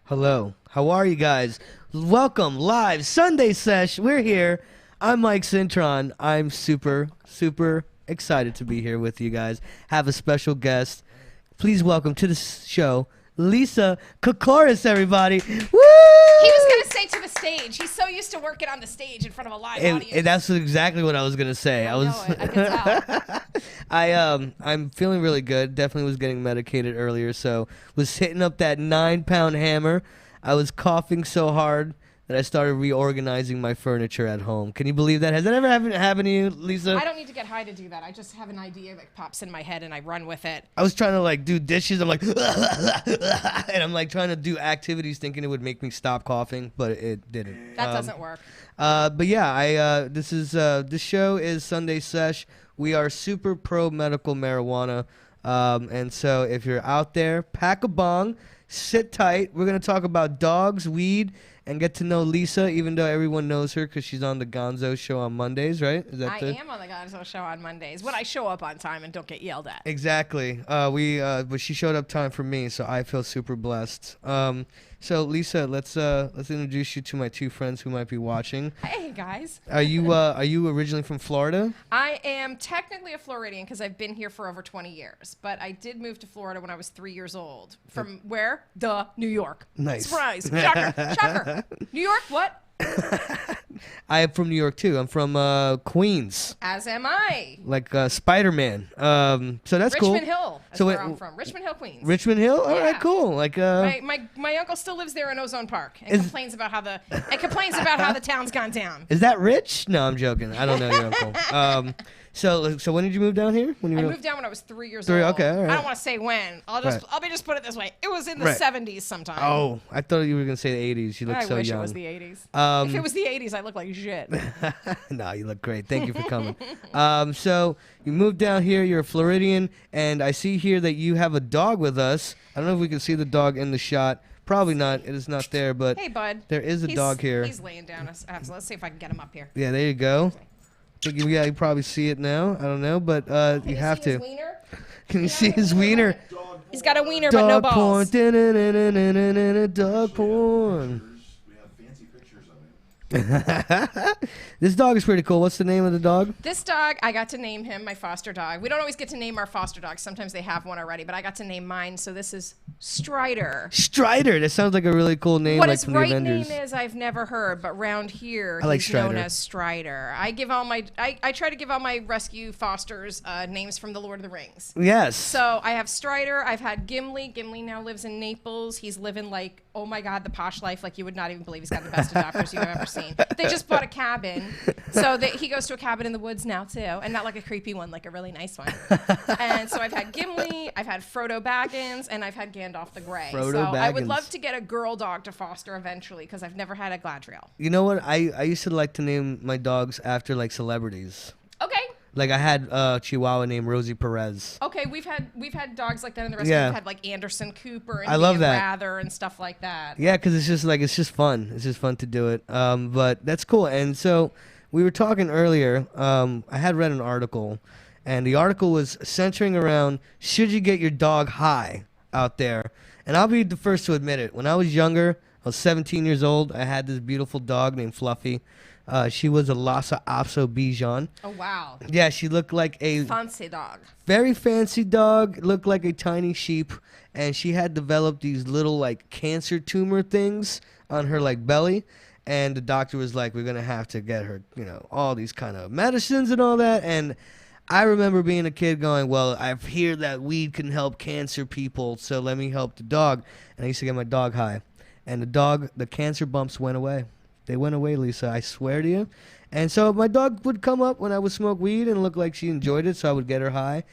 Hello. How are you guys? Welcome live Sunday Sesh. We're here. I'm Mike Cintron. I'm super excited to be here with you guys. Have a special guest. Please welcome to the show Lisa Kokoros, everybody. Woo! He was going to say to the stage. He's so used to working on the stage in front of a live audience. And that's exactly what I was going to say. I know it. I can tell. I'm feeling really good. Definitely was getting medicated earlier, so was hitting up that 9-pound hammer. I was coughing so hard that I started reorganizing my furniture at home. Can you believe that? Has that ever happened to you, Lisa? I don't need to get high to do that. I just have an idea that pops in my head and I run with it. I was trying to like do dishes. I'm like, and I'm like trying to do activities thinking it would make me stop coughing, but it didn't. That doesn't work. But yeah, this show is Sunday Sesh. We are super pro medical marijuana. And so if you're out there, pack a bong, sit tight. We're going to talk about dogs, weed, and get to know Lisa, even though everyone knows her because she's on the Gonzo Show on Mondays, right? I am on the Gonzo Show on Mondays when I show up on time and don't get yelled at. Exactly. But she showed up time for me, so I feel super blessed. So Lisa, let's introduce you to my two friends who might be watching. Hey guys. Are you originally from Florida? I am technically a Floridian because I've been here for over 20 years, but I did move to Florida when I was 3 years old. From where? New York. Nice. Surprise. Shocker. New York, what? I am from New York too. I'm from Queens. As am I. Like Spider-Man. So that's cool. Richmond Hill. That's where I'm from. Richmond Hill, Queens. Richmond Hill. All right, Yeah. cool. Like my uncle still lives there in Ozone Park and complains about how the town's gone down. Is that rich? No, I'm joking. I don't know your uncle. So when did you move down here? I moved down when I was 3 years old. Okay, all right. I don't want to say when. I'll just put it this way. It was in the 70s sometime. Oh, I thought you were gonna say the 80s. You look so young. I wish it was the 80s. If it was the 80s, I look like shit. No, you look great. Thank you for coming. So you moved down here. You're a Floridian, and I see here that you have a dog with us. I don't know if we can see the dog in the shot. Probably not. It is not there, but hey, bud. There is a dog here. He's laying down. So let's see if I can get him up here. Yeah, there you go. Yeah, you probably see it now. I don't know, but you have to. His wiener? Can you see his wiener? He's got a wiener, but no balls. Dog porn. We have fancy pictures of it. This dog is pretty cool. What's the name of the dog? This dog, I got to name him my foster dog. We don't always get to name our foster dogs. Sometimes they have one already, but I got to name mine. So this is Strider. Strider. That sounds like a really cool name. What like his from the right Avengers. name is, I've never heard, but round here, like he's known Strider. as Strider. I try to give all my rescue fosters names from the Lord of the Rings. Yes. So I have Strider. I've had Gimli. Gimli now lives in Naples. He's living like, oh my God, the posh life. Like you would not even believe. He's got the best adopters you've ever seen. They just bought a cabin. So he goes to a cabin in the woods now too. And not like a creepy one, like a really nice one. And so I've had Gimli, I've had Frodo Baggins, and I've had Gandalf the Grey. Frodo So I would Baggins. love to get a girl dog to foster eventually because I've never had a Gladriel. You know what? I used to like to name my dogs after like celebrities. Okay. Like I had a Chihuahua named Rosie Perez. Okay, we've had dogs like that in the rescue. Yeah. We've had like Anderson Cooper and I love Dan that. Rather and stuff like that. Yeah, because it's just fun. It's just fun to do it. But that's cool. And so we were talking earlier. I had read an article, and the article was centering around should you get your dog high out there? And I'll be the first to admit it. When I was younger, I was 17 years old. I had this beautiful dog named Fluffy. She was a Lhasa Apso Bichon. Oh wow. Yeah, she looked like a Fancy dog. very fancy dog, looked like a tiny sheep, and she had developed these little like cancer tumor things on her like belly, and the doctor was like, we're gonna have to get her, all these kind of medicines and all that. And I remember being a kid going, well, I hear that weed can help cancer people, so let me help the dog. And I used to get my dog high, and the cancer bumps went away. They went away, Lisa, I swear to you. And so my dog would come up when I would smoke weed and look like she enjoyed it, so I would get her high.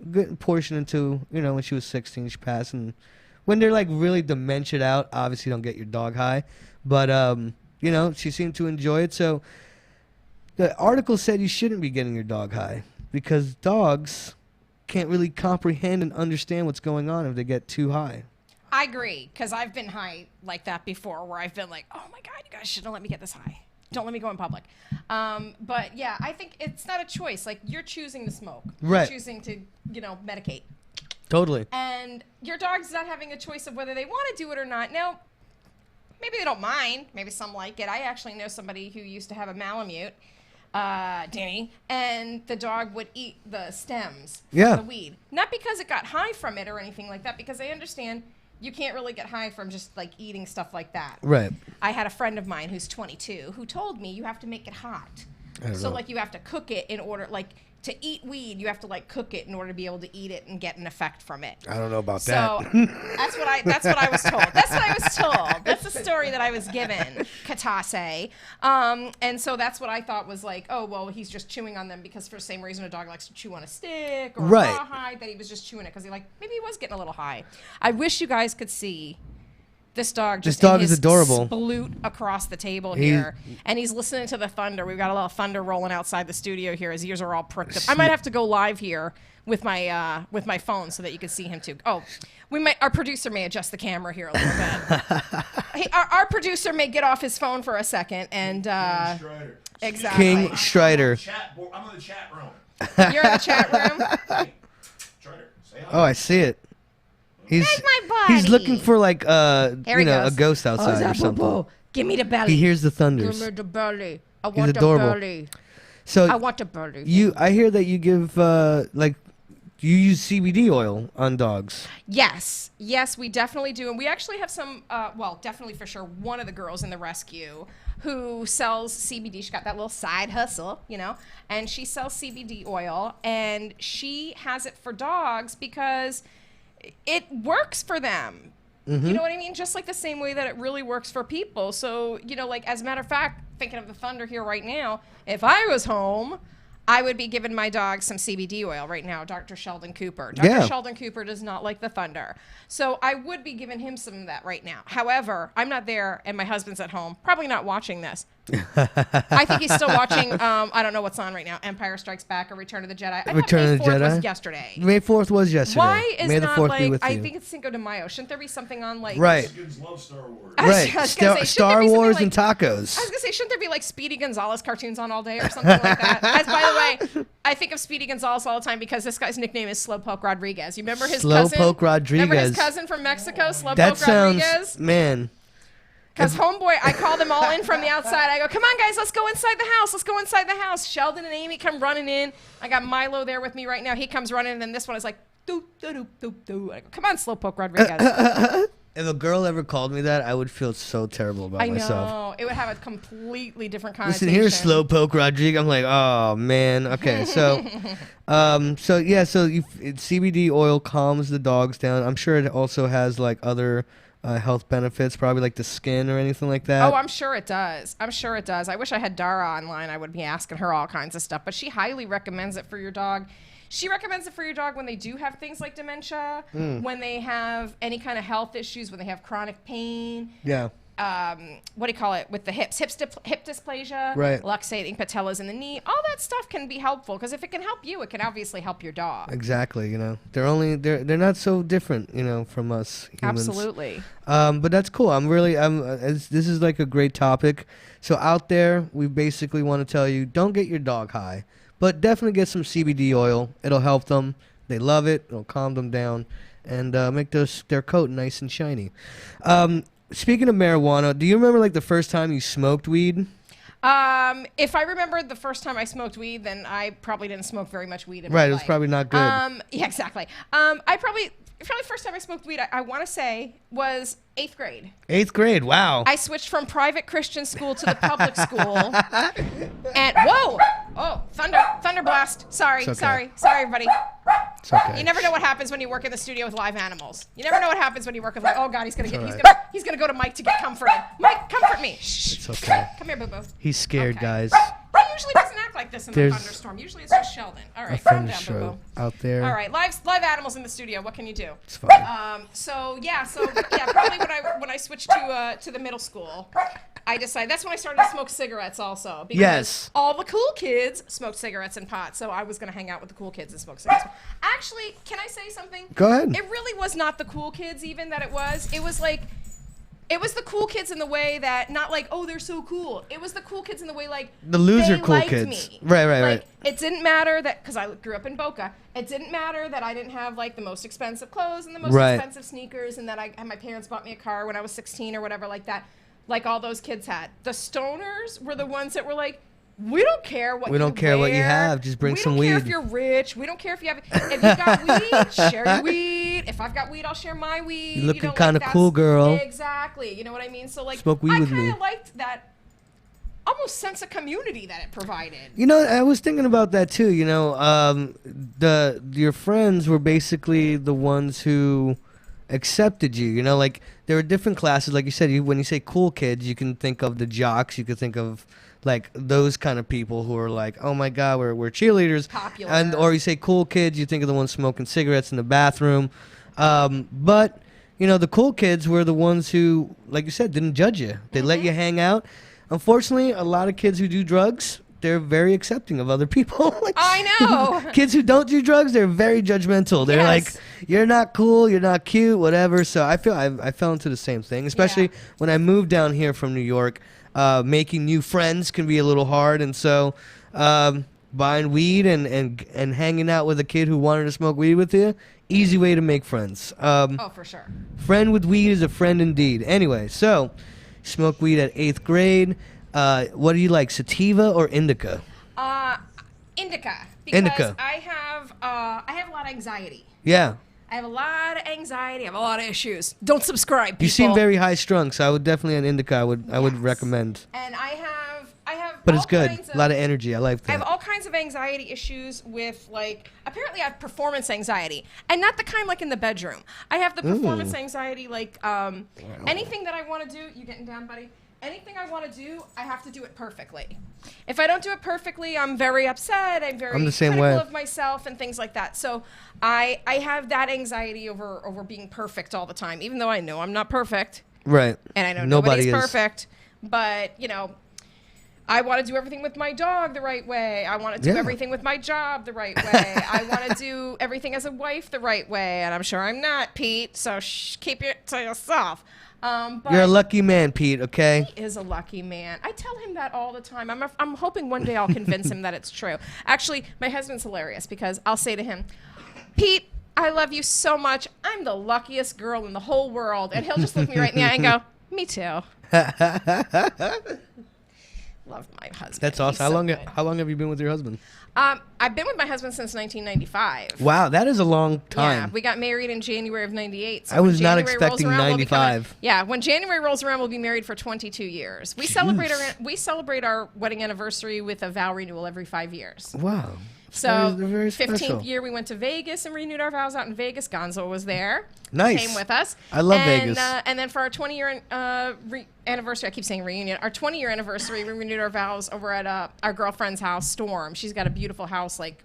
Good portion into, when she was 16, she passed. And when they're like really dementiaed out, obviously don't get your dog high. But, she seemed to enjoy it. So the article said you shouldn't be getting your dog high because dogs can't really comprehend and understand what's going on if they get too high. I agree, because I've been high like that before, where I've been like, oh my God, you guys shouldn't let me get this high. Don't let me go in public. But yeah, I think it's not a choice. Like, you're choosing to smoke. Right. You're choosing to, medicate. Totally. And your dog's not having a choice of whether they want to do it or not. Now, maybe they don't mind. Maybe some like it. I actually know somebody who used to have a Malamute, Danny, and the dog would eat the stems from the weed. Not because it got high from it or anything like that, because I understand you can't really get high from just like eating stuff like that. Right. I had a friend of mine who's 22 who told me you have to make it hot. So like you have to cook it in order, like to eat weed, you have to like cook it in order to be able to eat it and get an effect from it. I don't know about that. So that's what I was told. That's what I was told. That's the story that I was given, Katase. And so that's what I thought was like, oh, well, he's just chewing on them because for the same reason a dog likes to chew on a stick or a rawhide, that he was just chewing it because maybe he was getting a little high. I wish you guys could see this dog is adorable. Sploot across the table here, and he's listening to the thunder. We've got a little thunder rolling outside the studio here. His ears are all pricked up. I might have to go live here with my phone so that you can see him too. Oh, our producer may adjust the camera here a little bit. Our producer may get off his phone for a second and King Strider. Exactly. King Strider. I'm in the chat room. You're in the chat room. Hey, Strider, say hi. Oh, I see it. He's my buddy. He's looking for like Here he a goes. ghost outside or something. Give me the belly. He hears the thunders. Give me the belly. I He's want adorable. the belly. So I want the belly. I hear that you give you use CBD oil on dogs. Yes, we definitely do, and we actually have some. Definitely for sure, one of the girls in the rescue who sells CBD. She got that little side hustle, and she sells CBD oil, and she has it for dogs because it works for them. Mm-hmm. You know what I mean? Just like the same way that it really works for people. So, like as a matter of fact, thinking of the thunder here right now, if I was home, I would be giving my dog some CBD oil right now, Dr. Sheldon Cooper. Dr. Sheldon Cooper does not like the thunder. So I would be giving him some of that right now. However, I'm not there and my husband's at home, probably not watching this. I think he's still watching, I don't know what's on right now, Empire Strikes Back or Return of the Jedi. I Return thought May of the 4th Jedi? was yesterday. May 4th was yesterday. Why is May the not 4th like, be with I you. think it's Cinco de Mayo. Shouldn't there be something on like... Right. Mexicans love Star Wars. Right. Star Wars like, and tacos. I was going to say, shouldn't there be like Speedy Gonzalez cartoons on all day or something like that? As by the way, I think of Speedy Gonzalez all the time because this guy's nickname is Slowpoke Rodriguez. You remember his cousin? Slowpoke Rodriguez. Remember his cousin from Mexico, Slowpoke That sounds, Rodriguez? man. Because homeboy, I call them all in from the outside. I go, come on, guys, let's go inside the house. Let's go inside the house. Sheldon and Amy come running in. I got Milo there with me right now. He comes running, and then this one is like, doop, doop, doop, doop. I go, come on, Slowpoke Rodriguez. If a girl ever called me that, I would feel so terrible about myself. I know. It would have a completely different connotation. Listen, here's Slowpoke Rodriguez. I'm like, oh, man. Okay, so CBD oil calms the dogs down. I'm sure it also has, like, other... health benefits, probably like the skin or anything like that. Oh, I'm sure it does. I wish I had Dara online. I would be asking her all kinds of stuff, but she highly recommends it for your dog. She recommends it for your dog when they do have things like dementia, when they have any kind of health issues, when they have chronic pain. Yeah. What do you call it? With the hip dysplasia, right. Luxating patellas in the knee. All that stuff can be helpful because if it can help you, it can obviously help your dog. Exactly. They're not so different, from us humans. Absolutely. But that's cool. This is like a great topic. So out there, we basically want to tell you, don't get your dog high, but definitely get some CBD oil. It'll help them. They love it. It'll calm them down and make their coat nice and shiny. Speaking of marijuana, do you remember like the first time you smoked weed? If I remember the first time I smoked weed, then I probably didn't smoke very much weed in my life. Right, it was probably not good. Yeah, exactly. I probably first time I smoked weed, I want to say was 8th grade. 8th grade, wow. I switched from private Christian school to the public school. And whoa! Oh, thunder blast. Sorry, okay. sorry, everybody. It's okay. You never know what happens when you work in the studio with live animals. You never know what happens when you work with oh God, he's gonna go to Mike to get comforted. Mike, comfort me. Shh. It's okay. Come here, boo-boo. He's scared, guys. He usually doesn't act like this in the thunderstorm. Usually it's just Sheldon. All right, calm down, boo-boo. Out there. All right, live animals in the studio. What can you do? It's fine. So probably when I switched to the middle school, I decided that's when I started to smoke cigarettes also. Because all the cool kids smoked cigarettes and pot, so I was going to hang out with the cool kids and smoke cigarettes. Actually, can I say something? Go ahead. It really was not the cool kids even that it was. It was like, it was the cool kids in the way that, not like, oh, they're so cool. It was the cool kids in the way like, the loser they cool liked kids. Me. Right. Like, It didn't matter that, because I grew up in Boca, it didn't matter that I didn't have like the most expensive clothes and the most expensive sneakers, and that my parents bought me a car when I was 16 or whatever like that, like all those kids had. The stoners were the ones that were like, we don't care what you have, just bring some weed. We don't care if you're rich. We don't care if you got weed, share your weed. If I've got weed, I'll share my weed. You're looking kind of cool, girl. Exactly. You know what I mean? So like, smoke weed with me. I kind of liked that almost sense of community that it provided. You know, I was thinking about that too. You know, your friends were basically the ones who accepted you. You know, like there were different classes. Like you said, when you say cool kids, you can think of the jocks. You could think of like those kind of people who are like, oh my God, we're cheerleaders. Popular. Or you say cool kids, you think of the ones smoking cigarettes in the bathroom. But, you know, the cool kids were the ones who, like you said, didn't judge you. They let you hang out. Unfortunately, a lot of kids who do drugs, they're very accepting of other people. Like, I know. Kids who don't do drugs, they're very judgmental. They're like, you're not cool, you're not cute, whatever. So I feel I fell into the same thing, especially when I moved down here from New York. Making new friends can be a little hard, and so buying weed and hanging out with a kid who wanted to smoke weed with you, easy way to make friends. Oh, for sure. Friend with weed is a friend indeed. Anyway, so smoke weed at 8th grade. What do you like, sativa or indica? Indica. Because I have a lot of anxiety. Yeah. I have a lot of anxiety. I have a lot of issues. Don't subscribe, people. You seem very high strung, so I would definitely an indica. I would recommend. And I have. But it's good. A lot of energy. I like that. I have all kinds of anxiety issues with, like, apparently I have performance anxiety, and not the kind like in the bedroom. I have the performance anxiety, like anything that I want to do. You getting down, buddy? Anything I want to do, I have to do it perfectly. If I don't do it perfectly, I'm very upset. I'm very critical of myself and things like that. So I have that anxiety over being perfect all the time, even though I know I'm not perfect. Right. And I know nobody's perfect. But, you know, I want to do everything with my dog the right way. I want to do everything with my job the right way. I want to do everything as a wife the right way. And I'm sure I'm not, Pete. So keep it to yourself. But you're a lucky man, Pete, okay? He is a lucky man. I tell him that all the time. I'm hoping one day I'll convince him that it's true. Actually, my husband's hilarious because I'll say to him, Pete, I love you so much. I'm the luckiest girl in the whole world. And he'll just look me right in the eye and go, me too. Love my husband. That's awesome. How long have you been with your husband? I've been with my husband since 1995. Wow, that is a long time. Yeah, we got married in January of 98. So I was not expecting 95. When January rolls around, we'll be married for 22 years. We celebrate our wedding anniversary with a vow renewal every 5 years. Wow. So, very 15th year, we went to Vegas and renewed our vows out in Vegas. Gonzo was there. Nice. Came with us. I love Vegas. And then for our 20-year anniversary, I keep saying reunion, our 20-year anniversary, we renewed our vows over at our girlfriend's house, Storm. She's got a beautiful house, like,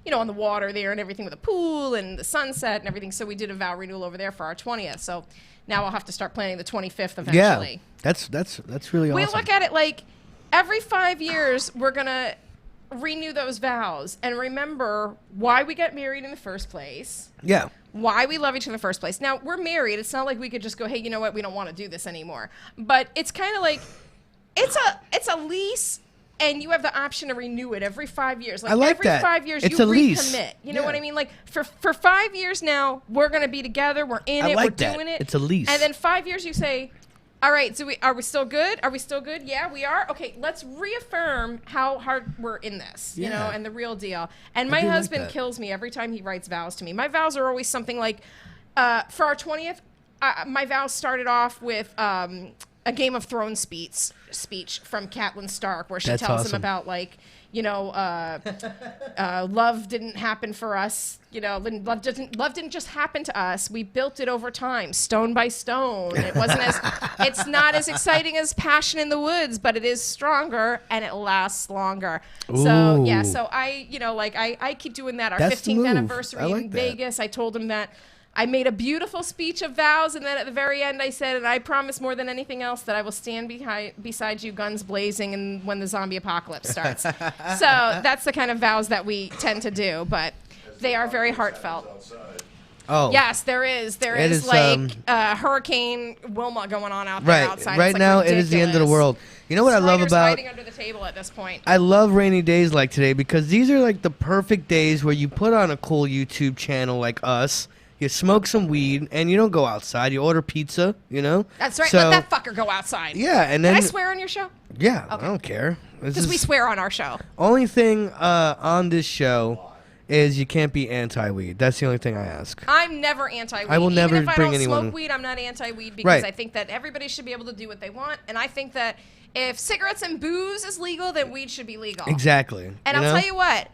you know, on the water there and everything with a pool and the sunset and everything. So we did a vow renewal over there for our 20th. So now I'll have to start planning the 25th eventually. Yeah, that's really awesome. We look at it like every 5 years, we're going to renew those vows and remember why we got married in the first place. Yeah. Why we love each other in the first place. Now, we're married. It's not like we could just go, hey, you know what? We don't want to do this anymore. But it's kind of like it's a lease, and you have the option to renew it every 5 years. Like, I like every that. 5 years, It's you a lease. recommit. You know what I mean? Like, for 5 years now, we're going to be together. We're in it. We're doing it. It's a lease. And then 5 years, you say, all right, so are we still good? Are we still good? Yeah, we are. Okay, let's reaffirm how hard we're in this, you know, and the real deal. And my husband kills me every time he writes vows to me. My vows are always something like, for our 20th, my vows started off with a Game of Thrones speech from Catelyn Stark, where she tells him about, like, you know, love didn't happen for us. You know, love didn't just happen to us. We built it over time, stone by stone. It's not as exciting as Passion in the Woods, but it is stronger and it lasts longer. Ooh. So yeah, so I keep doing that. Our 15th anniversary in Vegas, I told him that I made a beautiful speech of vows, and then at the very end I said, and I promise more than anything else that I will stand beside you, guns blazing, and when the zombie apocalypse starts. So that's the kind of vows that we tend to do, but they are very heartfelt. Oh. Yes, there is. There It is is, like Hurricane Wilma going on out there Right. outside. Right It's, like, now, it is the end of the ridiculous. world. You know what I love Snyder's about... hiding under the table at this point. I love rainy days like today because these are like the perfect days where you put on a cool YouTube channel like us, you smoke some weed, and you don't go outside. You order pizza, you know? That's right. So, Let that fucker go outside. yeah, and then... Can I swear on your show? Yeah, Okay. I don't care. Because we swear on our show. Only thing on this show is you can't be anti-weed. That's the only thing I ask. I'm never anti-weed. I will never Even if bring I don't anyone- smoke weed, I'm not anti-weed because Right. I think that everybody should be able to do what they want. And I think that if cigarettes and booze is legal, then weed should be legal. Exactly. And I'll tell you what.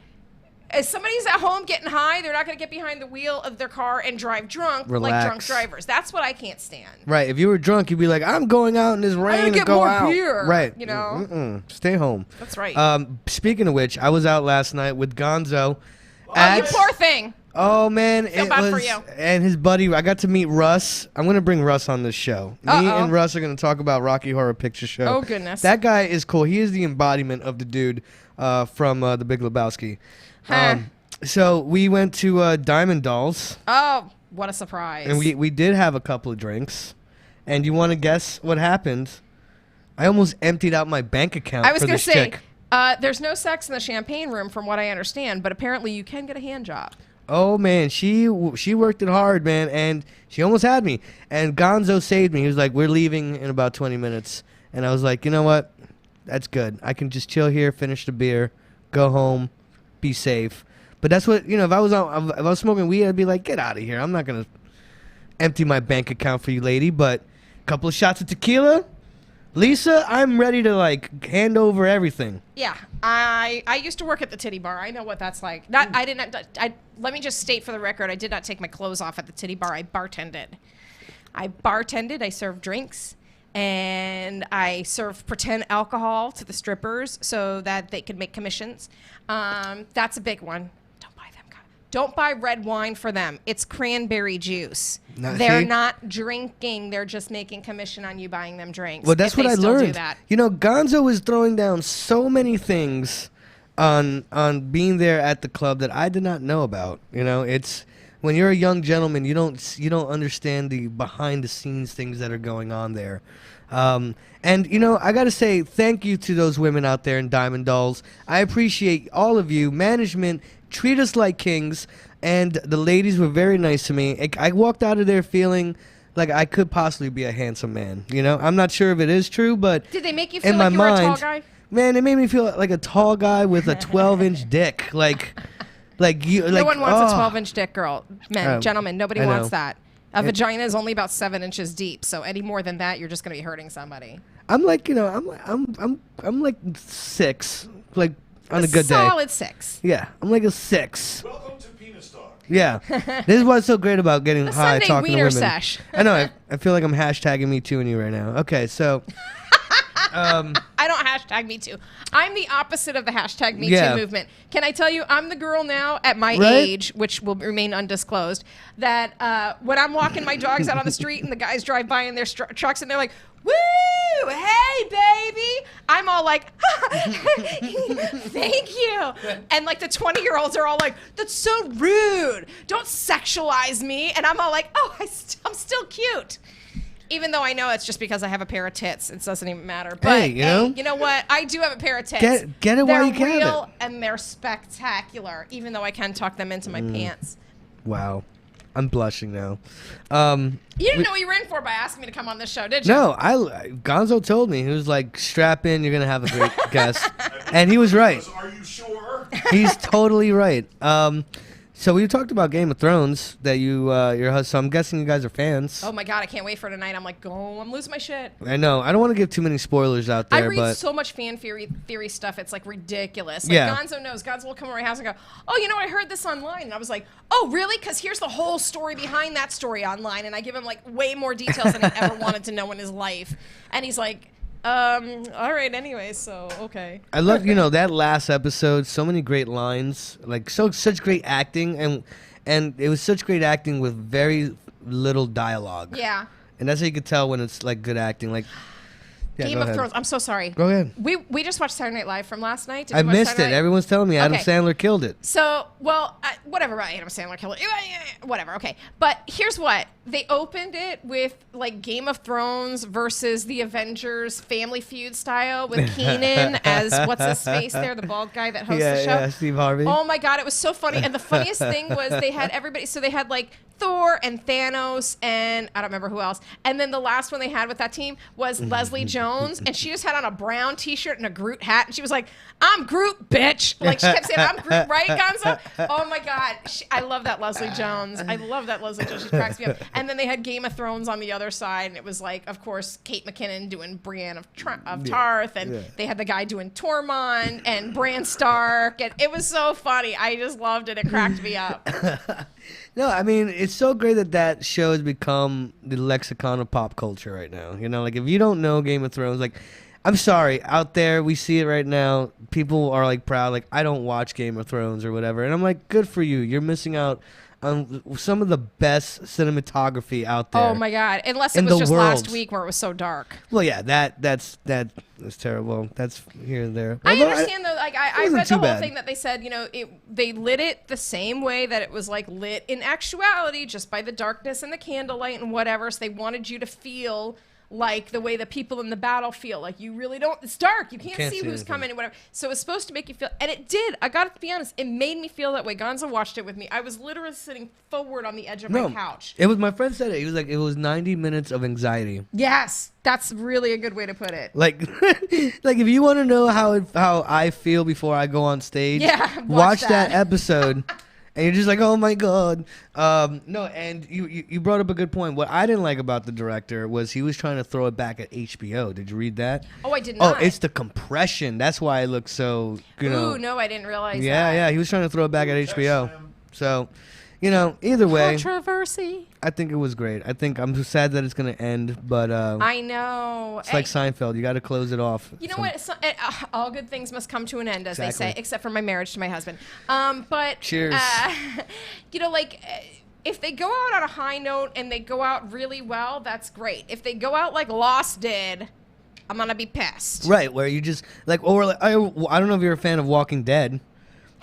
If somebody's at home getting high, they're not going to get behind the wheel of their car and drive drunk like drunk Relax. drivers. That's what I can't stand. Right. If you were drunk, you'd be like, I'm going out in this rain gonna and get go more out. beer, Right. you know? Mm-mm. Stay home. That's right. Speaking of which, I was out last night with Gonzo. Oh, you poor thing. Oh man, Feel it bad was, for you. and his buddy. I got to meet Russ. I'm gonna bring Russ on this show. Me Uh-oh. and Russ are gonna talk about Rocky Horror Picture Show. Oh, goodness. that guy is cool. He is the embodiment of the dude from The Big Lebowski. Huh. So we went to Diamond Dolls, Oh, what a surprise. and we did have a couple of drinks. And you want to guess what happened? I almost emptied out my bank account. I was for going this to say, chick. there's no sex in the champagne room from what I understand, but apparently you can get a hand job. Oh man, she worked it hard, man, and she almost had me. And Gonzo saved me. He was like, "We're leaving in about 20 minutes," and I was like, "You know what? That's good. I can just chill here, finish the beer, go home, be safe." But that's what if I was smoking weed, I'd be like, "Get out of here! I'm not gonna empty my bank account for you, lady." But a couple of shots of tequila, Lisa, I'm ready to like hand over everything. Yeah, I used to work at the titty bar. I know what that's like. Let me just state for the record, I did not take my clothes off at the titty bar. I bartended. I served drinks, and I served pretend alcohol to the strippers so that they could make commissions. That's a big one. Don't buy them. Don't buy red wine for them. It's cranberry juice. They're not drinking. They're just making commission on you buying them drinks. Well, that's if what they I still learned. Do that. Gonzo was throwing down so many things on being there at the club that I did not know about. It's when you're a young gentleman, you don't understand the behind the scenes things that are going on there. And I got to say thank you to those women out there in Diamond Dolls. I appreciate all of you. Management treat us like kings, and the ladies were very nice to me. I walked out of there feeling like I could possibly be a handsome man. I'm not sure if it is true, but Did they make you feel in like my you were a mind, tall guy? man, it made me feel like a tall guy with a 12-inch dick. Like you. No one wants a 12-inch dick, Oh, gentlemen. Nobody I know. wants that. A vagina is only about 7 inches deep, so any more than that, you're just going to be hurting somebody. I'm like, I'm like 6, like on a good day. Solid 6. Yeah, I'm like a 6. Welcome to Penis Talk. Yeah, this is what's so great about getting The high, Sunday talking to Wiener women. Sesh. I know. I feel like I'm hashtagging me too and you right now. Okay, so. I don't hashtag Me Too. I'm the opposite of the hashtag Me Yeah. Too movement. Can I tell you, I'm the girl now at my Right? age, which will remain undisclosed, that when I'm walking my dogs out on the street and the guys drive by in their trucks and they're like, "Woo! Hey, baby!" I'm all like, "Thank you." And like the 20-year-olds are all like, "That's so rude. Don't sexualize me." And I'm all like, "Oh, I'm still cute." Even though I know it's just because I have a pair of tits, it doesn't even matter. But Hey, you know what? I do have a pair of tits. Get it while you can. They're real and they're spectacular. Even though I can tuck them into my pants. Wow, I'm blushing now. You didn't know what you were in for by asking me to come on this show, did you? No, Gonzo told me, he was like, "Strap in, you're gonna have a great guest," and he was right. Are you sure? He's totally right. So we talked about Game of Thrones that your husband. So I'm guessing you guys are fans. Oh my god, I can't wait for tonight. I'm like, I'm losing my shit. I know. I don't want to give too many spoilers out I there, read but so much fan theory stuff. It's like ridiculous. Like Yeah. Gonzo knows. Gonzo will come over my house and go, "Oh, I heard this online." And I was like, "Oh, really? Because here's the whole story behind that story online." And I give him like way more details than he ever wanted to know in his life. And he's like, all right, anyway, so okay. I love that last episode. So many great lines, like such great acting, and it was such great acting with very little dialogue. Yeah. And that's how you could tell when it's like good acting. Like Yeah, Game go of ahead. Thrones. I'm so sorry. Go ahead. We just watched Saturday Night Live from last night. Did I you watch missed Saturday it. Night? Everyone's telling me Adam Okay. Sandler killed it. So, well, whatever. Adam Sandler killed it. Whatever. Okay. But here's what. They opened it with, like, Game of Thrones versus the Avengers Family Feud style with Keenan as, what's his face there, the bald guy that hosts the show. Yeah, Steve Harvey. Oh, my God. It was so funny. And the funniest thing was they had everybody. So they had, like, Thor and Thanos and I don't remember who else. And then the last one they had with that team was Leslie Jones. And she just had on a brown T-shirt and a Groot hat. And she was like, I'm Groot, bitch. Like, she kept saying, I'm Groot, right, Gonzo? Oh, my God. I love that Leslie Jones. I love that Leslie Jones. She cracks me up. And then they had Game of Thrones on the other side. And it was like, of course, Kate McKinnon doing Brienne of Tarth. And they had the guy doing Tormund and Bran Stark. And it was so funny. I just loved it. It cracked me up. No, I mean, it's so great that show has become the lexicon of pop culture right now. You know, like, if you don't know Game of Thrones, like, I'm sorry, out there, we see it right now. People are, like, proud, like, I don't watch Game of Thrones or whatever. And I'm like, good for you. You're missing out on some of the best cinematography out there. Oh, my God. Unless it was just last week where it was so dark. Well, yeah, that's terrible. That's here and there. I Although understand, though. Like, I wasn't read the too whole bad. thing that they said, you know, they lit it the same way that it was, like, lit in actuality, just by the darkness and the candlelight and whatever. So they wanted you to feel like the way the people in the battle feel. Like, you really don't, it's dark. You can't see who's anything. coming and whatever. So it was supposed to make you feel, and it did. I got to be honest, it made me feel that way. Gonzo watched it with me. I was literally sitting forward on the edge of my couch. It was, my friend said it. He was like, it was 90 minutes of anxiety. Yes, that's really a good way to put it. Like, like, if you want to know how I feel before I go on stage, watch that episode. And you're just like, oh my God. No, and you brought up a good point. What I didn't like about the director was he was trying to throw it back at HBO. Did you read that? Oh, I did not. Oh, it's the compression. That's why it looks so, Ooh, no, I didn't realize that. Yeah, he was trying to throw it back at HBO. So, you know, either way, controversy. I think it was great. I think I'm sad that it's going to end, but I know. it's like Seinfeld. You got to close it off. You know what? All good things must come to an end, as they say, Exactly. except for my marriage to my husband. But Cheers. You know, like, if they go out on a high note and they go out really well, that's great. If they go out like Lost did, I'm gonna be pissed. Right, where you just like, or like, I don't know if you're a fan of Walking Dead,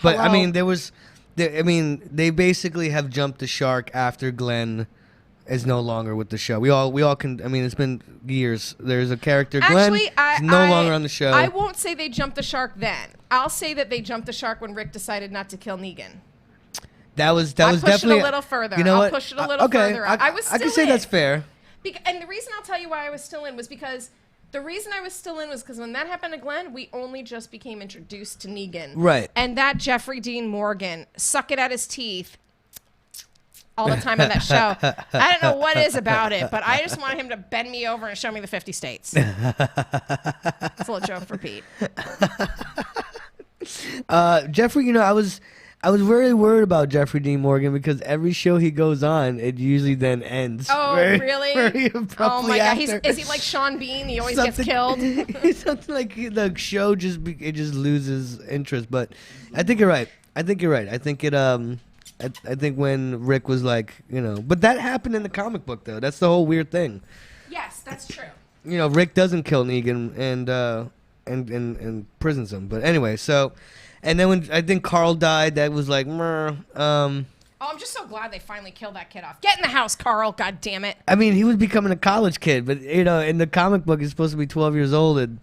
but Hello? I mean, they basically have jumped the shark after Glenn is no longer with the show. We all can. I mean, it's been years. There's a character, Glenn, Actually, is no longer on the show. I won't say they jumped the shark then. I'll say that they jumped the shark when Rick decided not to kill Negan. That was I pushed definitely it a little further. You know I'll what? push it a little okay, further. I was I can still say in. that's fair. And the reason I'll tell you why I was still in was because the reason I was still in was because when that happened to Glenn, we only just became introduced to Negan. Right. And that Jeffrey Dean Morgan, suck it at his teeth all the time on that show. I don't know what it is about it, but I just wanted him to bend me over and show me the 50 states. It's a little joke for Pete. Jeffrey, you know, I was very worried about Jeffrey Dean Morgan because every show he goes on, it usually then ends. Oh, very really? Oh, my God. after. Is he like Sean Bean? He always gets killed? Something like the show just loses interest. But I think you're right. I think I think when Rick was like, you know, but that happened in the comic book though. That's the whole weird thing. Yes, that's true. You know, Rick doesn't kill Negan and prisons him. But anyway, so, and then when I think Carl died, that was like, Oh, I'm just so glad they finally killed that kid off. Get in the house, Carl. God damn it. I mean, he was becoming a college kid, but you know, in the comic book, he's supposed to be 12 years old,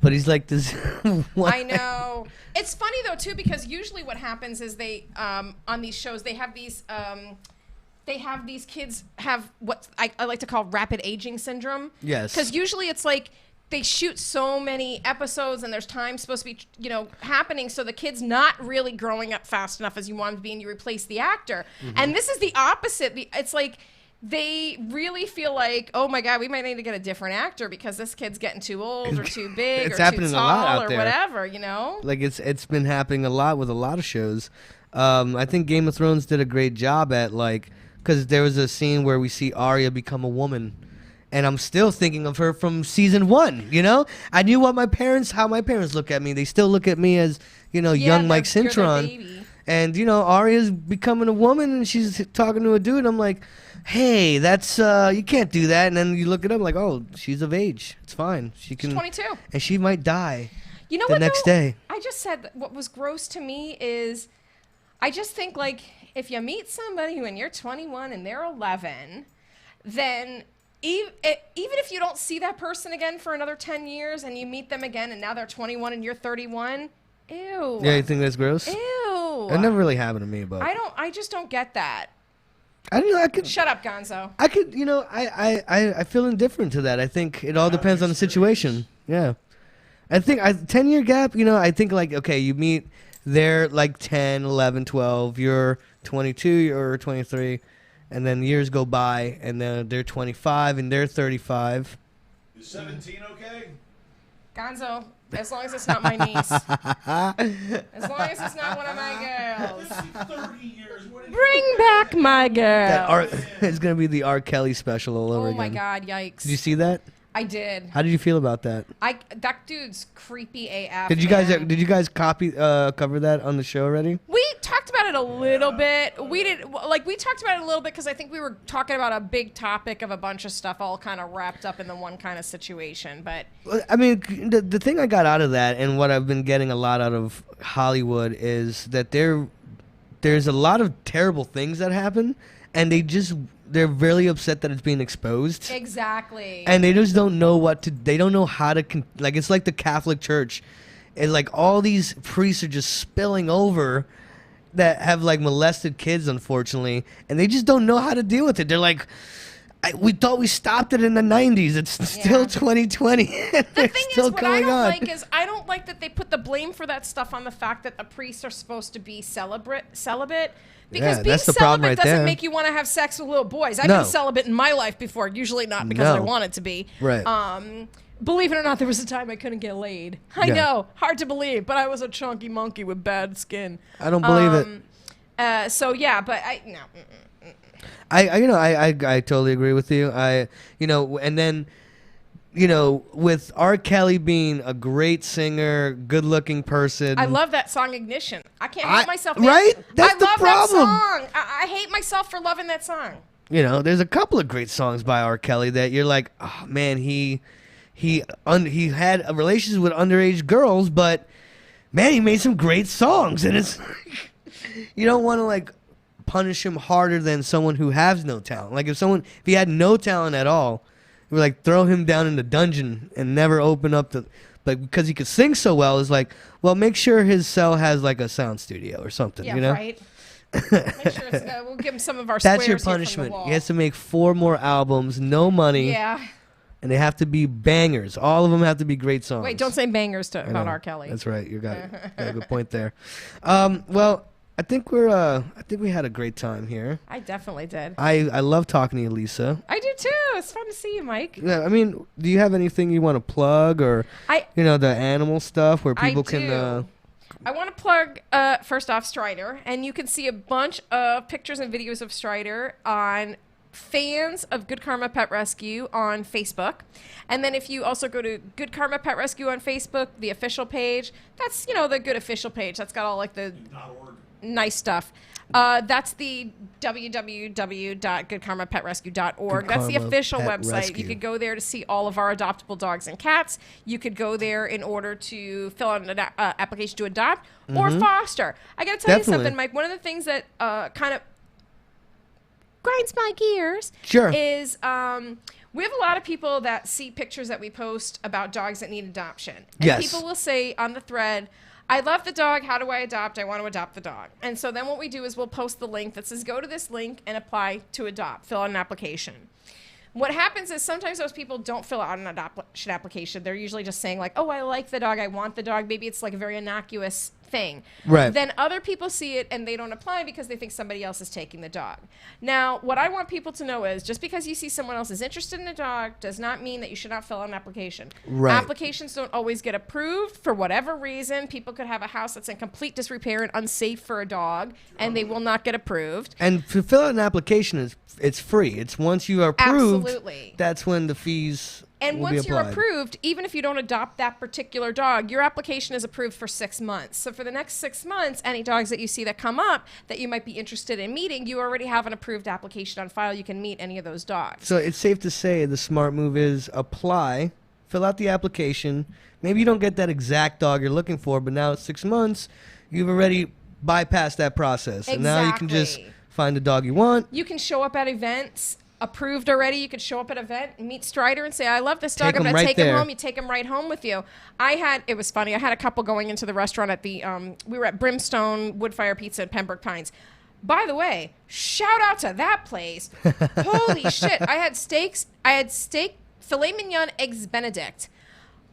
but he's like this. I know. It's funny though too because usually what happens is they on these shows they have these kids have what I like to call rapid aging syndrome. Yes. Because usually it's like they shoot so many episodes and there's time supposed to be, you know, happening. So the kid's not really growing up fast enough as you want him to be and you replace the actor. Mm-hmm. And this is the opposite. It's like they really feel like, oh my God, we might need to get a different actor because this kid's getting too old or too big It's or happening too a lot tall out or there. whatever, you know? Like it's been happening a lot with a lot of shows. I think Game of Thrones did a great job at because there was a scene where we see Arya become a woman. And I'm still thinking of her from season 1, you know? I knew how my parents look at me. They still look at me as, you know, young Mike you're their Cintron. baby. And, Arya's becoming a woman, and she's talking to a dude. I'm like, hey, that's, you can't do that. And then you look it up, like, oh, she's of age. It's fine. She's 22. And she might die the next day. I just said that what was gross to me is I just think, like, if you meet somebody when you're 21 and they're 11, then even if you don't see that person again for another 10 years and you meet them again and now they're 21 and you're 31, ew. Yeah, you think that's gross? Ew. It never really happened to me, but I just don't get that. I don't know. I could Shut up, Gonzo. I could, I feel indifferent to that. I think it all depends on the situation. Yeah. I think 10-year gap, I think like, okay, you meet, they're like 10, 11, 12, you're 22, you're 23, and then years go by, and then they're 25 and they're 35. Is 17 okay? Gonzo, as long as it's not my niece. As long as it's not one of my girls. 30 years. What did Bring back my girl. It's going to be the R. Kelly special all over Oh again. my God, yikes. Did you see that? I did. How did you feel about that? That dude's creepy AF. Did you guys cover that on the show already? We talked about it a little bit. We talked about it a little bit because I think we were talking about a big topic of a bunch of stuff all kind of wrapped up in the one kind of situation. But I mean, the thing I got out of that, and what I've been getting a lot out of Hollywood, is that there's a lot of terrible things that happen, and they're really upset that it's being exposed. Exactly. And they just don't know they don't know how to, like, it's like the Catholic Church. And, like, all these priests are just spilling over that have, like, molested kids, unfortunately. And they just don't know how to deal with it. They're like, we thought we stopped it in the 90s. It's still 2020. The thing is, what I don't like is I don't like that they put the blame for that stuff on the fact that the priests are supposed to be celibate. Because being that's the problem celibate right doesn't there. make you want to have sex with little boys. I've No. been celibate in my life before, usually not because I wanted to be. Right. Believe it or not, there was a time I couldn't get laid. I know, hard to believe, but I was a chunky monkey with bad skin. I don't believe it. So yeah, but no. I totally agree with you. And then, with R. Kelly being a great singer, good-looking person. I love that song Ignition. I can't help myself. Right? That's I the love problem. that song. I hate myself for loving that song. There's a couple of great songs by R. Kelly that you're like, oh man, he had a relationship with underage girls, but man, he made some great songs, and it's you don't want to like punish him harder than someone who has no talent. Like if he had no talent at all, we like throw him down in the dungeon and never open up because he could sing so well. It's like, well, make sure his cell has like a sound studio or something. Yeah, right. Make sure we'll give him some of our That's squares your here from the punishment. wall. He has to make 4 more albums, no money. Yeah. And they have to be bangers. All of them have to be great songs. Wait, don't say bangers about R. Kelly. That's right. You got a good point there. Well, I think we had a great time here. I definitely did. I love talking to you, Lisa. I do too. It's fun to see you, Mike. Yeah, I mean, do you have anything you want to plug, or the animal stuff where people can? I want to plug first off Strider, and you can see a bunch of pictures and videos of Strider on Fans of Good Karma Pet Rescue on Facebook. And then if you also go to Good Karma Pet Rescue on Facebook, the official page, that's, the good official page. That's got all like the nice stuff. That's the www.goodkarmapetrescue.org. That's the official website. Rescue. You could go there to see all of our adoptable dogs and cats. You could go there in order to fill out an application to adopt or foster. I got to tell you something, Mike. One of the things that kind of grinds my gears is we have a lot of people that see pictures that we post about dogs that need adoption. And people will say on the thread, I love the dog. How do I adopt? I want to adopt the dog. And so then what we do is we'll post the link that says, go to this link and apply to adopt. Fill out an application. What happens is sometimes those people don't fill out an adoption application. They're usually just saying like, oh, I like the dog. I want the dog. Maybe it's like a very innocuous thing. Right. Then other people see it and they don't apply because they think somebody else is taking the dog. Now, what I want people to know is just because you see someone else is interested in a dog does not mean that you should not fill out an application. Right. Applications don't always get approved for whatever reason. People could have a house that's in complete disrepair and unsafe for a dog, and they will not get approved. And to fill out an application it's free. It's once you are approved. Absolutely. That's when the fees And will be once you're applied. approved, even if you don't adopt that particular dog, your application is approved for 6 months. So for the next 6 months, any dogs that you see that come up that you might be interested in meeting, you already have an approved application on file. You can meet any of those dogs. So it's safe to say the smart move is apply, fill out the application. Maybe you don't get that exact dog you're looking for, but now it's 6 months. You've already bypassed that process. And now you can just find the dog you want. You can show up at events. Approved already. You could show up at an event, meet Strider, and say, I love this dog. I'm going to take him home. You take him right home with you. It was funny. I had a couple going into the restaurant at the, we were at Brimstone Woodfire Pizza in Pembroke Pines. By the way, shout out to that place. Holy shit. I had steak, filet mignon, eggs Benedict.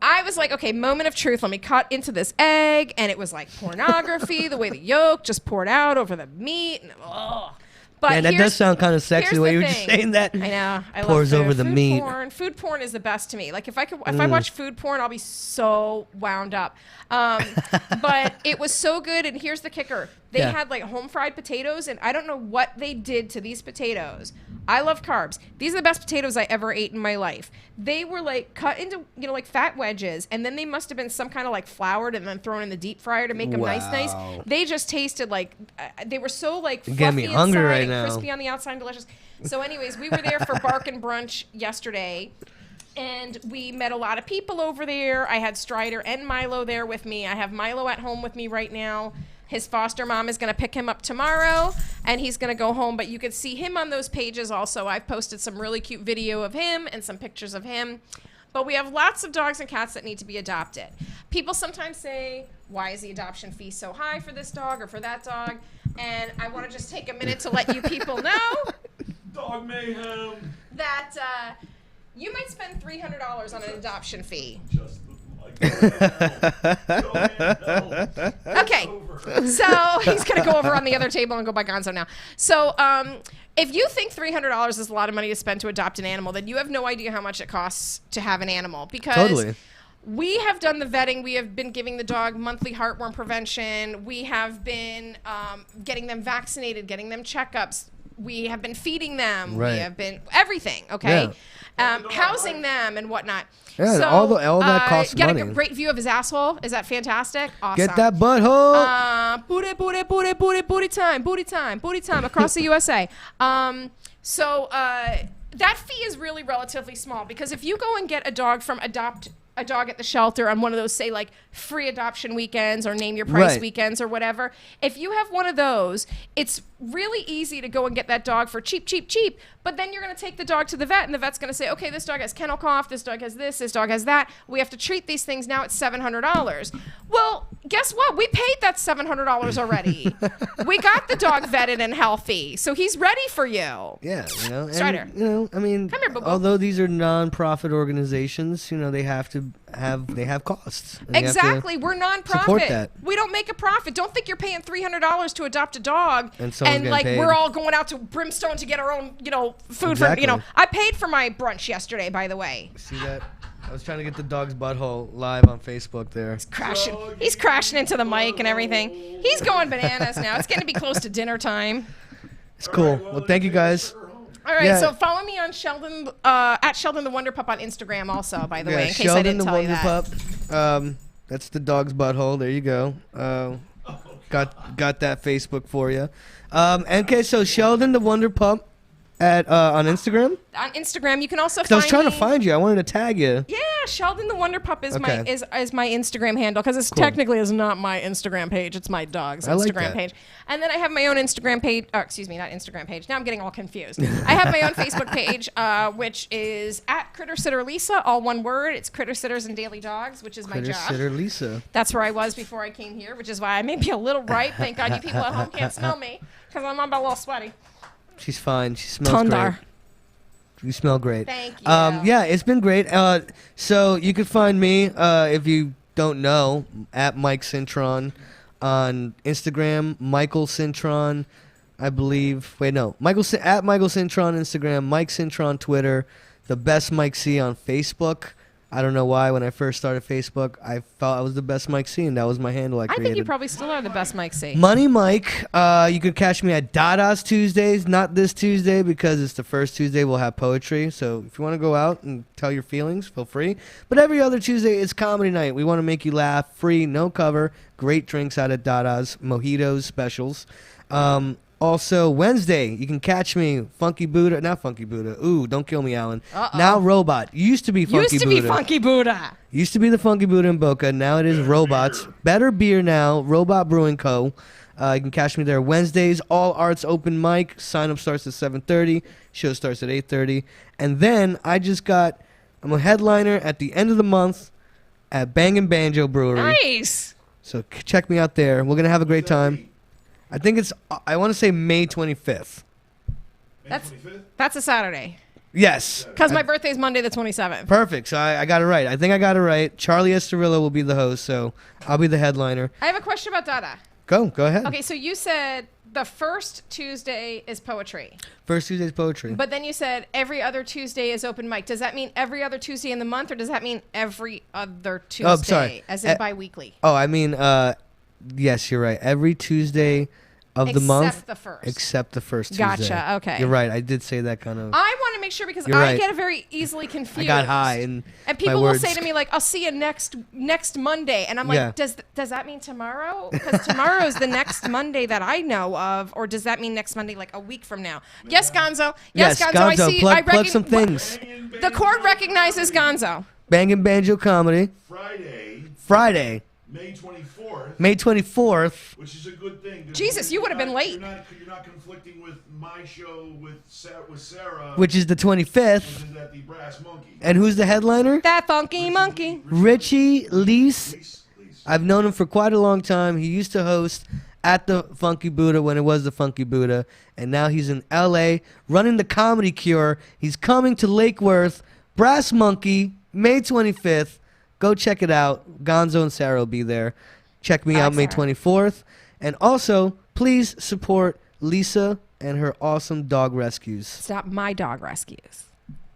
I was like, okay, moment of truth. Let me cut into this egg. And it was like pornography, the way the yolk just poured out over the meat. And, oh. But yeah, that does sound kind of sexy the way you were just saying that. I know. I pours love over the food meat. Food porn is the best to me. Like if I watch food porn, I'll be so wound up. But it was so good. And here's the kicker: they had like home fried potatoes, and I don't know what they did to these potatoes. I love carbs. These are the best potatoes I ever ate in my life. They were like cut into like fat wedges, and then they must have been some kind of like floured and then thrown in the deep fryer to make them nice. They just tasted like they were so like fluffy inside and crispy on the outside and delicious. So anyways, we were there for Barkin' Brunch yesterday, and we met a lot of people over there. I had Strider and Milo there with me. I have Milo at home with me right now. His foster mom is going to pick him up tomorrow, and he's going to go home. But you could see him on those pages also. I've posted some really cute video of him and some pictures of him. But we have lots of dogs and cats that need to be adopted. People sometimes say, why is the adoption fee so high for this dog or for that dog? And I want to just take a minute to let you people know Dog mayhem. that you might spend $300 on an adoption fee. Just okay, so he's going to go over on the other table and go by Gonzo now. So if you think $300 is a lot of money to spend to adopt an animal, then you have no idea how much it costs to have an animal. Because we have done the vetting. We have been giving the dog monthly heartworm prevention. We have been getting them vaccinated, getting them checkups. We have been feeding them. Right. We have been everything, okay? Housing them and whatnot. Yeah, so, all that costs money. Getting a great view of his asshole. Is that fantastic? Awesome. Get that butthole. Booty time across the USA. So that fee is really relatively small, because if you go and get a dog from Adopt a Dog at the Shelter on one of those, say, like free adoption weekends or name your price weekends or whatever, if you have one of those, it's really easy to go and get that dog for cheap. But then you're going to take the dog to the vet, and the vet's going to say, okay, this dog has kennel cough, this dog has this dog has that. We have to treat these things. Now it's $700. Well, guess what? We paid that $700 already. We got the dog vetted and healthy, so he's ready for you. Yeah, Strider. I mean, come here, boo-boo. Although these are non-profit organizations, they have costs. Exactly. We're non-profit. Support that. We don't make a profit. Don't think you're paying $300 to adopt a dog and like paid. We're all going out to Brimstone to get our own, food Exactly. for, I paid for my brunch yesterday, by the way. See that? I was trying to get the dog's butthole live on Facebook there. He's crashing into the mic and everything. He's going bananas now. It's getting to be close to dinner time. It's cool. Well, thank you guys. All right, so follow me on Sheldon at Sheldon the Wonder Pup on Instagram also, by the way, in case I didn't tell you that. Sheldon the Wonder Pup. That's the dog's butthole. There you go. Got that Facebook for you. Okay, so Sheldon the Wonder Pup on Instagram. On Instagram, you can also find. I was trying to find you. I wanted to tag you. Yeah, Sheldon the Wonder Pup is my Instagram handle, because it's technically is not my Instagram page. It's my dog's Instagram page. And then I have my own Instagram page. Oh, excuse me, not Instagram page. Now I'm getting all confused. I have my own Facebook page, which is at Critter Sitter Lisa, all one word. It's Critter Sitters and Daily Dogs, which is my job. Critter Sitter Lisa. That's where I was before I came here, which is why I may be a little ripe. Thank God you people at home can't smell me, because I'm a little sweaty. She's fine. She smells great. You smell great. Thank you. Yeah, it's been great. So you can find me, if you don't know, at Mike Cintron on Instagram, Michael Cintron, I believe. Wait, no. At Michael Cintron Instagram, Mike Cintron Twitter, the best Mike C on Facebook. I don't know why. When I first started Facebook, I felt I was the best Mike C, and that was my handle I I created. think you probably still are the best Mike C. Money Mike. You can catch me at Dada's Tuesdays. Not this Tuesday because it's the first Tuesday we'll have poetry. So if you want to go out and tell your feelings, feel free. But every other Tuesday is comedy night. We want to make you laugh. Free, no cover. Great drinks out at Dada's. Mojitos specials. Also, Wednesday, you can catch me, Funky Buddha. Not Funky Buddha. Ooh, don't kill me, Alan. Now Robot. Used to be Funky Buddha. Funky Buddha. Used to be the Funky Buddha in Boca. Now it is Robots. Better beer now. Robot Brewing Co. You can catch me there Wednesdays. All Arts open mic. Sign up starts at 7:30. Show starts at 8:30. And then I'm a headliner at the end of the month at Bangin' Banjo Brewery. Nice. So check me out there. We're going to have a great time. I think I want to say May 25th. That's a Saturday. Yes. Because my birthday is Monday the 27th. Perfect. So I got it right. I think I got it right. Charlie Estarillo will be the host, so I'll be the headliner. I have a question about Dada. Go ahead. Okay, so you said the first Tuesday is poetry. First Tuesday's poetry. But then you said every other Tuesday is open mic. Does that mean every other Tuesday in the month, or does that mean every other Tuesday? Sorry. As in bi-weekly? Oh, I mean, yes, you're right. Every Tuesday of the month. Except the first. Except the first Tuesday. Gotcha, okay. You're right. I did say that kind of. I want to make sure because You're I right. get very easily confused. I got high and people my will words. say to me like, "I'll see you next Monday," and I'm like, Yeah. "Does that mean tomorrow? Because tomorrow is the next Monday that I know of, or does that mean next Monday, like a week from now?" Yes, Gonzo. Yes, Gonzo. I see. Plug some things. The court recognizes Gonzo. Bangin' Banjo Comedy. Friday. May 24th. Which is a good thing. Jesus, you would have been late. You're not conflicting with my show with Sarah. Which is the 25th. Which is at the Brass Monkey. And who's the headliner? That funky monkey. Richie Lise. I've known him for quite a long time. He used to host at the Funky Buddha when it was the Funky Buddha. And now he's in L.A. running the Comedy Cure. He's coming to Lake Worth. Brass Monkey, May 25th. Go check it out. Gonzo and Sarah will be there. Check me out May 24th. And also, please support Lisa and her awesome dog rescues. Stop my dog rescues.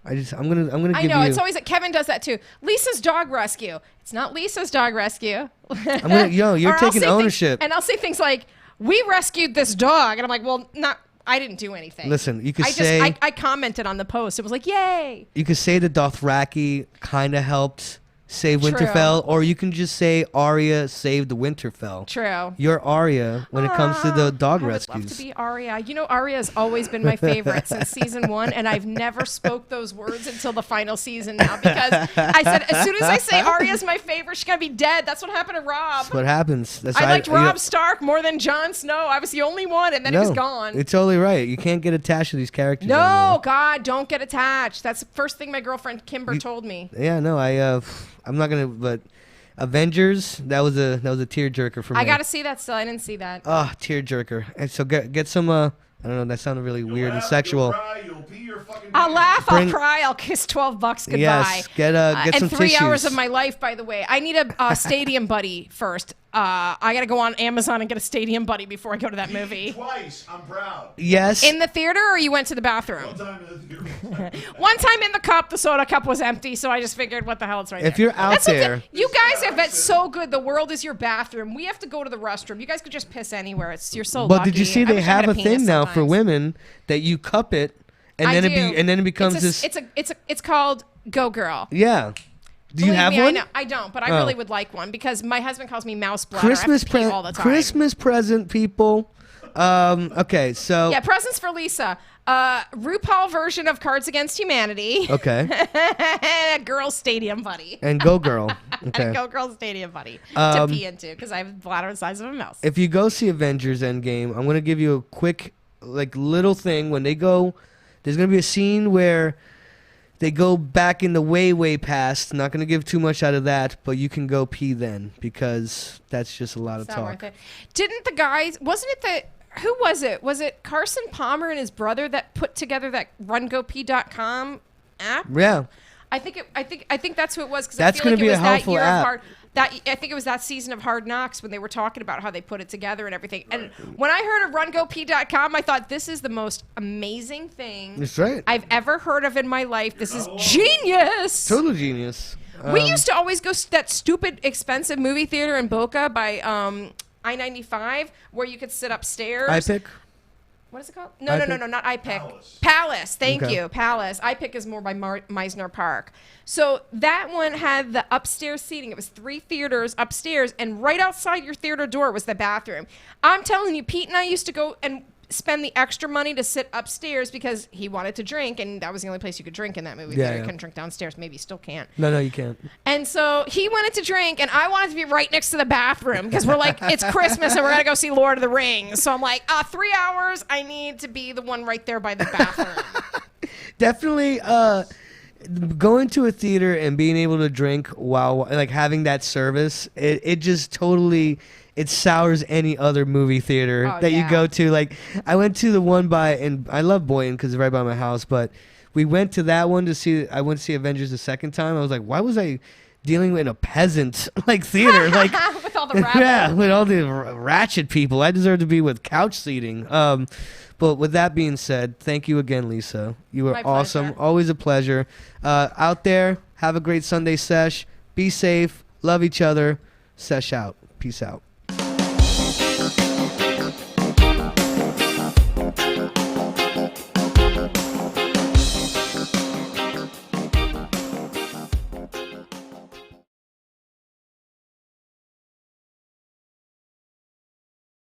I'm gonna give you. I know it's always Kevin does that too. Lisa's dog rescue. It's not Lisa's dog rescue. You're taking ownership. And I'll say things like, "We rescued this dog," and I'm like, "Well, I didn't do anything." Listen, you could I commented on the post. It was like, "Yay!" You could say that Dothraki kind of helped save True. Winterfell, or you can just say Arya saved the Winterfell. True. You're Arya when it comes to the dog rescues. I would love to be Arya. You know, Arya has always been my favorite since season 1, and I've never spoke those words until the final season now because I said as soon as I say Arya's my favorite, she's gonna be dead. That's what happened to Rob. That's what happens. I liked Robb Stark more than Jon Snow. I was the only one, and then he was gone. You're totally right. You can't get attached to these characters No, anymore. God, don't get attached. That's the first thing my girlfriend Kimber told me. Yeah, no, I'm not gonna. But Avengers, that was a tearjerker for me. I gotta see that still. I didn't see that. Oh, tearjerker. And so get some. I don't know. That sounded really weird and sexual. You'll cry, you'll pee your fucking I'll pants. laugh, I'll cry, I'll kiss $12 goodbye. Yes, get some and 3 tissues. hours of my life, by the way. I need a stadium buddy first. I gotta go on Amazon and get a stadium buddy before I go to that movie. Twice, I'm proud. Yes. In the theater, or you went to the bathroom? One time in the theater. One time in the cup, the soda cup was empty, so I just figured, what the hell, it's right there. If you're out That's okay. there, You guys have been so good. The world is your bathroom. We have to go to the restroom. You guys could just piss anywhere. You're so but lucky. did you see I they wish I had have a penis thing now for sometimes. women that you cup it and I then do. it becomes this. It's called Go Girl. Yeah. Do you Believe have me, one? I don't, but I Oh. really would like one because my husband calls me mouse bladder. I have to pee all the time. Christmas present, people. Okay, so Yeah, presents for Lisa. RuPaul version of Cards Against Humanity. okay, A girl stadium buddy. and Go Girl. And Okay. a Go Girl stadium buddy to pee into because I have a bladder the size of a mouse. If you go see Avengers Endgame, I'm gonna give you a quick, little thing. When they go, there's gonna be a scene where they go back in the way past. Not gonna give too much out of that, but you can go pee then because that's just a lot of It's not talk. worth it. Didn't the guys? Wasn't it who was it? Was it Carson Palmer and his brother that put together that RunGoPee.com app? Yeah. I think that's who it was because That's I feel gonna like be it a was that helpful year app. of I think it was that season of Hard Knocks when they were talking about how they put it together and everything. And when I heard of RunGoPee.com, I thought this is the most amazing thing That's right. I've ever heard of in my life. This is genius. Total genius. We used to always go to that stupid expensive movie theater in Boca by I-95 where you could sit upstairs. iPic? What is it called? No, not iPic. Palace. Thank you. Palace. iPic is more by Meisner Park. So that one had the upstairs seating. It was 3 theaters upstairs, and right outside your theater door was the bathroom. I'm telling you, Pete and I used to go and spend the extra money to sit upstairs because he wanted to drink, and that was the only place you could drink in that movie theater. You couldn't drink downstairs. Maybe you still can't. No, you can't. And so he wanted to drink, and I wanted to be right next to the bathroom because we're like, it's Christmas, and we're going to go see Lord of the Rings. So I'm like, 3 hours, I need to be the one right there by the bathroom. Definitely going to a theater and being able to drink while, like, having that service, it just totally... It sours any other movie theater that you go to. Like, I went to the one and I love Boynton because it's right by my house, but we went to that one I went to see Avengers the second time. I was like, why was I dealing with a peasant like theater? Like with all the rabble. Yeah, with all the ratchet people. I deserve to be with couch seating. But with that being said, thank you again, Lisa. You were awesome. Pleasure. Always a pleasure. Out there, have a great Sunday sesh. Be safe. Love each other. Sesh out. Peace out.